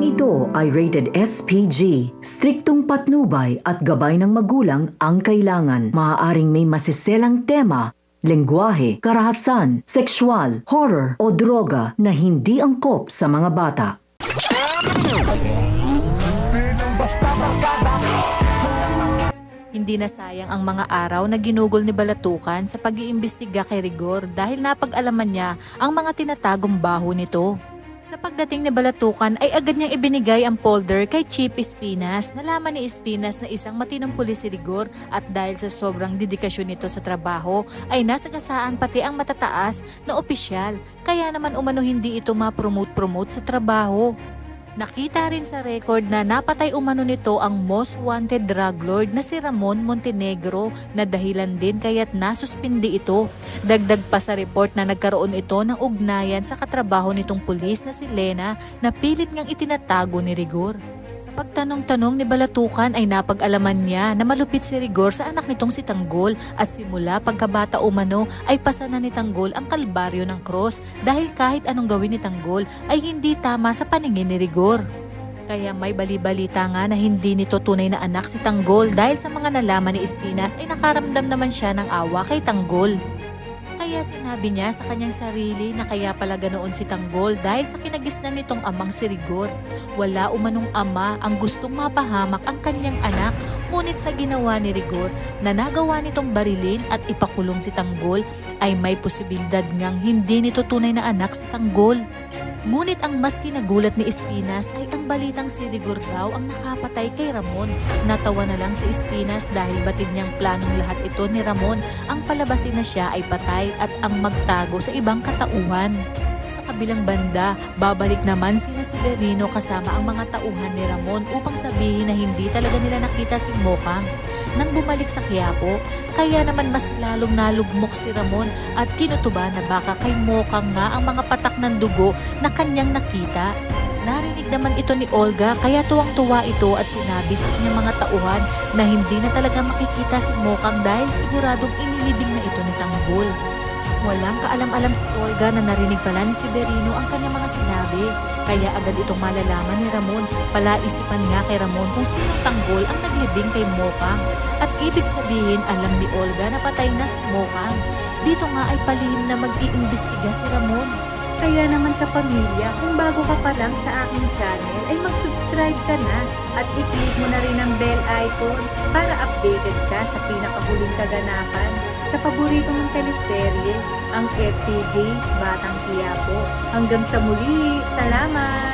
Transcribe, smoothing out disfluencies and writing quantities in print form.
Programang ito ay rated SPG. Striktong patnubay at gabay ng magulang ang kailangan. Maaaring may masiselang tema, lengguwahe, karahasan, sexual, horror o droga na hindi angkop sa mga bata. Hindi nasayang ang mga araw na ginugol ni Balatukan sa pag-iimbestiga kay Rigor dahil napag-alaman niya ang mga tinatagong baho nito. Sa pagdating ni Balatukan ay agad niyang ibinigay ang folder kay Chief Espinas. Nalaman ni Espinas na isang matinong pulis si Rigor at dahil sa sobrang dedikasyon nito sa trabaho ay nasagasaan pati ang matataas na opisyal kaya naman umano hindi ito ma-promote sa trabaho. Nakita rin sa record na napatay umano nito ang most wanted drug lord na si Ramon Montenegro na dahilan din kaya't nasuspindi ito. Dagdag pa sa report na nagkaroon ito ng ugnayan sa katrabaho nitong pulis na si Lena na pilit ngang itinatago ni Rigor. Sa pagtanong-tanong ni Balatukan ay napag-alaman niya na malupit si Rigor sa anak nitong si Tanggol at simula pagkabata umano ay pasana ni Tanggol ang kalbaryo ng cross dahil kahit anong gawin ni Tanggol ay hindi tama sa paningin ni Rigor. Kaya may bali-balita nga na hindi nito tunay na anak si Tanggol dahil sa mga nalaman ni Espinas ay nakaramdam naman siya ng awa kay Tanggol. Kaya sinabi niya sa kanyang sarili na kaya pala ganoon si Tanggol dahil sa kinagisnan nitong amang si Rigor. Wala umanong ama ang gustong mapahamak ang kanyang anak, ngunit sa ginawa ni Rigor na nagawa nitong barilin at ipakulong si Tanggol ay may posibilidad ngang hindi nito tunay na anak si Tanggol. Ngunit ang mas kinagulat ni Espinas ay ang balitang si Rigor daw ang nakapatay kay Ramon. Natawa na lang si Espinas dahil batid niyang planong lahat ito ni Ramon ang palabasin na siya ay patay at ang magtago sa ibang katauhan. Sa kabilang banda, babalik naman sina Severino kasama ang mga tauhan ni Ramon upang sabihin na hindi talaga nila nakita si Mokang. Nang bumalik sa Quiapo, kaya naman mas lalong nalugmok si Ramon at kinutuba na baka kay Mokang nga ang mga patak ng dugo na kanyang nakita. Narinig naman ito ni Olga kaya tuwang-tuwa ito at sinabi sa kanyang mga tauhan na hindi na talaga makikita si Mokang dahil siguradong inilibing na ito ni Tanggol. Walang kaalam-alam si Olga na narinig pala ni Severino ang kanyang mga sinabi. Kaya agad itong malalaman ni Ramon. Palaisipan nga kay Ramon kung sinong Tanggol ang naglibing kay Mokang. At ibig sabihin alam ni Olga na patay na si Mokang. Dito nga ay palihim na mag-iimbestiga si Ramon. Kaya naman kapamilya, kung bago ka pa lang sa aking channel ay mag-subscribe ka na at i-click mo na rin ang bell icon para updated ka sa pinakahuling kaganapan sa paborito mong teleserye, ang FPJ's Batang Quiapo. Hanggang sa muli, salamat!